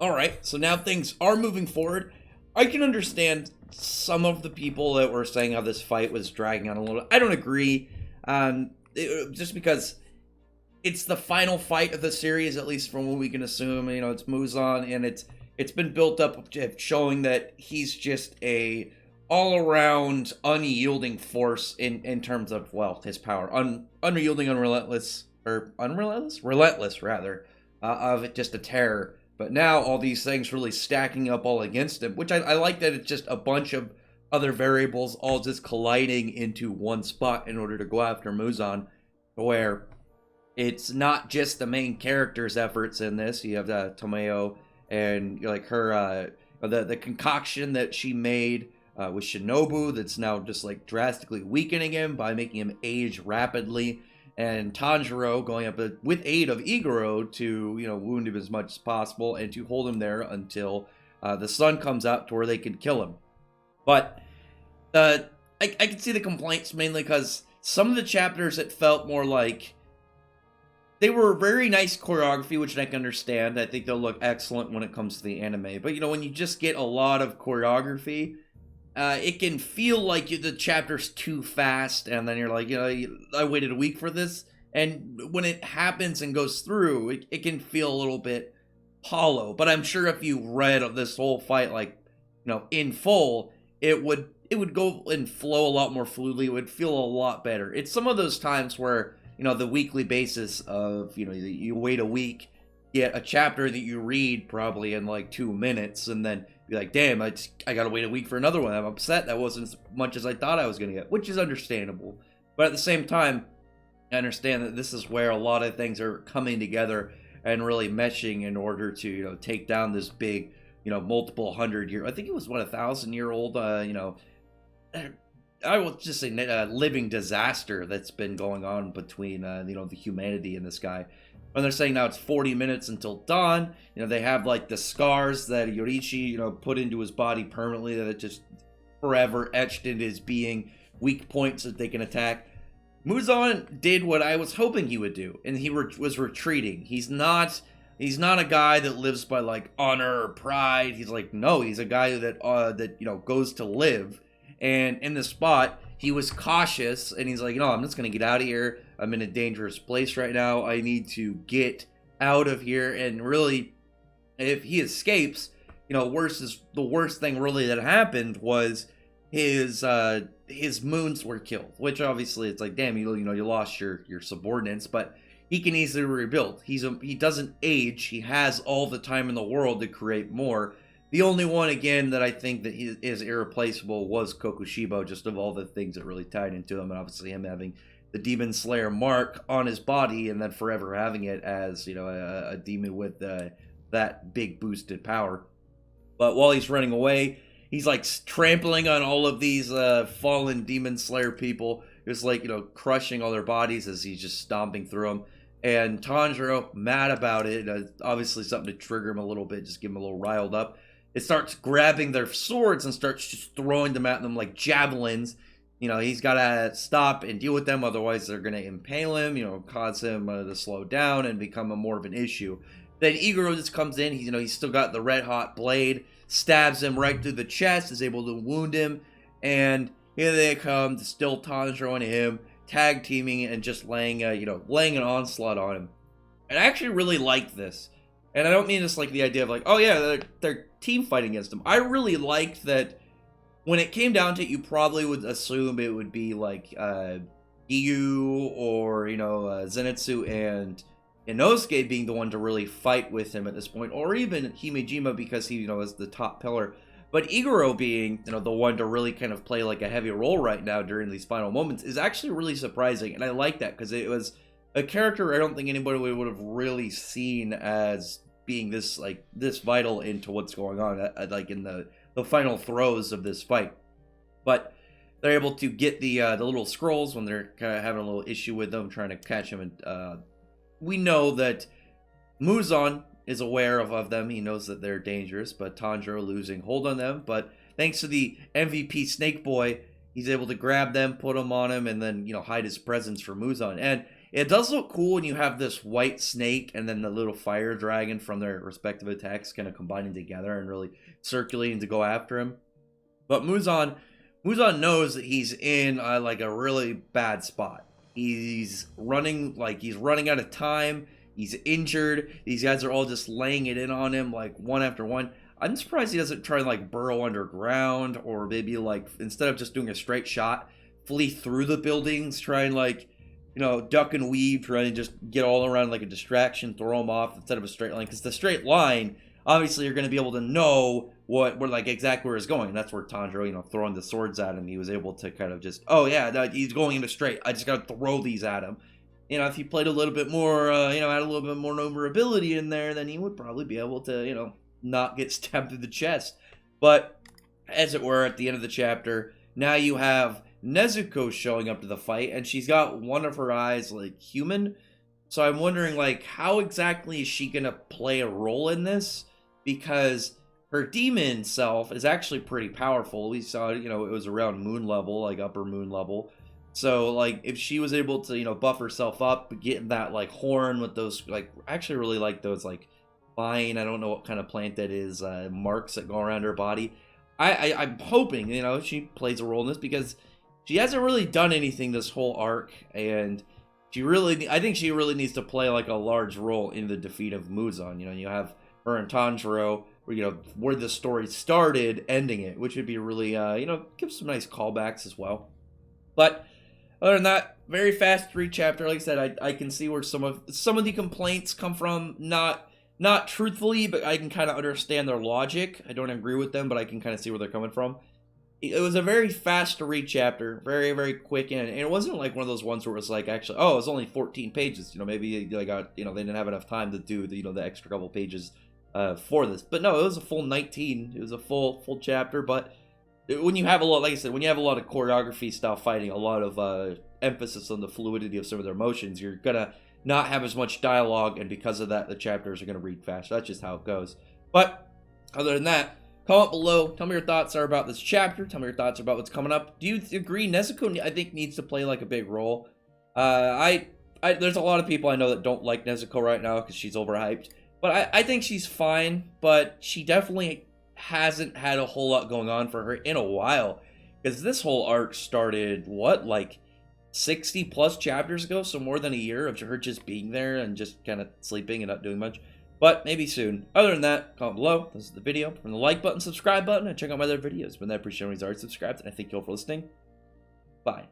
All right, so now things are moving forward. I can understand some of the people that were saying how this fight was dragging on a little. I don't agree, just because it's the final fight of the series, at least from what we can assume. You know, it's Muzan, and it's been built up showing that he's just a all around unyielding force in terms of, well, his power, unyielding, unrelentless, or unrelentless, relentless rather, of it, just a terror. But now all these things really stacking up all against him, which I like that it's just a bunch of other variables all just colliding into one spot in order to go after Muzan, where it's not just the main character's efforts in this. You have Tomeo and like her the concoction that she made with Shinobu that's now just like drastically weakening him by making him age rapidly, and Tanjiro going up with aid of Igoro to wound him as much as possible and to hold him there until the sun comes out to where they can kill him. But I can see the complaints mainly because some of the chapters it felt more like they were very nice choreography, which I can understand. I think they'll look excellent when it comes to the anime. But when you just get a lot of choreography, it can feel like the chapter's too fast, and then you're like, I waited a week for this. And when it happens and goes through, it can feel a little bit hollow. But I'm sure if you read this whole fight, like, in full, it would go and flow a lot more fluidly. It would feel a lot better. It's some of those times where, the weekly basis of, you wait a week, get a chapter that you read probably in like 2 minutes, and then be like, damn, I gotta wait a week for another one. I'm upset that wasn't as much as I thought I was gonna get, which is understandable. But at the same time, I understand that this is where a lot of things are coming together and really meshing in order to, take down this big, multiple 100-year, I think it was 1,000-year-old, I will just say living disaster that's been going on between the humanity and this guy. And they're saying now it's 40 minutes until dawn. They have like the scars that Yorichi put into his body permanently, that it just forever etched into his being, weak points that they can attack. Muzan did what I was hoping he would do, and he was retreating. He's not a guy that lives by like honor or pride. He's like, no, he's a guy that goes to live. And in the spot, he was cautious, and he's like, I'm just going to get out of here. I'm in a dangerous place right now. I need to get out of here. And really, if he escapes, the worst thing really that happened was his moons were killed, which obviously it's like, damn, you lost your subordinates, but he can easily rebuild. He doesn't age. He has all the time in the world to create more. The only one, again, that I think that is irreplaceable was Kokushibo, just of all the things that really tied into him, and obviously him having the Demon Slayer mark on his body, and then forever having it as, a demon with that big boosted power. But while he's running away, he's like trampling on all of these fallen Demon Slayer people, just like, crushing all their bodies as he's just stomping through them. And Tanjiro, mad about it, obviously something to trigger him a little bit, just give him a little riled up. It starts grabbing their swords and starts just throwing them at them like javelins. He's got to stop and deal with them, otherwise they're going to impale him, cause him to slow down and become more of an issue. Then Igoro just comes in, he's still got the red hot blade, stabs him right through the chest, is able to wound him, and here they come, still Tanjiro and him, tag teaming and just laying an onslaught on him. And I actually really like this. And I don't mean just like the idea of like, oh yeah, they're team fighting against him. I really liked that when it came down to it, you probably would assume it would be like Giyu or, Zenitsu and Inosuke being the one to really fight with him at this point, or even Himejima because he, is the top pillar. But Igoro being, the one to really kind of play like a heavy role right now during these final moments is actually really surprising. And I like that because it was a character I don't think anybody would have really seen as being this vital into what's going on, like in the final throes of this fight. But they're able to get the little scrolls when they're kind of having a little issue with them, trying to catch him. And we know that Muzan is aware of them. He knows that they're dangerous, but Tanjiro losing hold on them. But thanks to the MVP Snake Boy, he's able to grab them, put them on him, and then hide his presence for Muzan. And It does look cool when you have this white snake and then the little fire dragon from their respective attacks kind of combining together and really circulating to go after him. But Muzan knows that he's in like a really bad spot. He's running out of time. He's injured. These guys are all just laying it in on him like one after one. I'm surprised he doesn't try and like burrow underground, or maybe like instead of just doing a straight shot, flee through the buildings, try and like, you know, duck and weave, try and just get all around like a distraction, throw him off instead of a straight line. Because the straight line, obviously, you're going to be able to know where like exactly where it's going. And that's where Tanjiro, you know, throwing the swords at him, he was able to kind of just, oh yeah, no, he's going into straight. I just got to throw these at him. You know, if he played a little bit more, you know, had a little bit more maneuverability in there, then he would probably be able to, you know, not get stabbed in the chest. But as it were, at the end of the chapter, now you have Nezuko showing up to the fight, and she's got one of her eyes like human. So I'm wondering, like, how exactly is she gonna play a role in this? Because her demon self is actually pretty powerful. We saw, you know, it was around moon level, like upper moon level. So, like, if she was able to, you know, buff herself up, get that, like, horn with those, like, I actually really like those, like, vine, I don't know what kind of plant that is, marks that go around her body. I'm hoping, you know, she plays a role in this, because she hasn't really done anything this whole arc, and I think she really needs to play, like, a large role in the defeat of Muzan. You know, you have her and Tanjiro, you know, where the story started, ending it, which would be really, you know, give some nice callbacks as well. But other than that, very fast 3-chapter. Like I said, I can see where some of the complaints come from. Not truthfully, but I can kind of understand their logic. I don't agree with them, but I can kind of see where they're coming from. It was a very fast to read chapter, very, very quick, and it wasn't like one of those ones where it was like, actually, oh, it's only 14 pages. You know, maybe they got, you know, they didn't have enough time to do the, you know, the extra couple pages for this. But no, it was a full 19. It was a full chapter. But when you have a lot, like I said, when you have a lot of choreography style fighting, a lot of emphasis on the fluidity of some of their motions, you're gonna not have as much dialogue, and because of that, the chapters are gonna read fast. That's just how it goes. But other than that, comment below. Tell me your thoughts are about this chapter. Tell me your thoughts about what's coming up. Do you agree Nezuko, I think, needs to play like a big role? There's a lot of people I know that don't like Nezuko right now because she's overhyped. But I think she's fine, but she definitely hasn't had a whole lot going on for her in a while. Because this whole arc started, what, like 60 plus chapters ago? So more than a year of her just being there and just kind of sleeping and not doing much. But maybe soon. Other than that, comment below. This is the video. From the like button, subscribe button, and check out my other videos. But I appreciate everyone's already subscribed, and I thank you all for listening. Bye.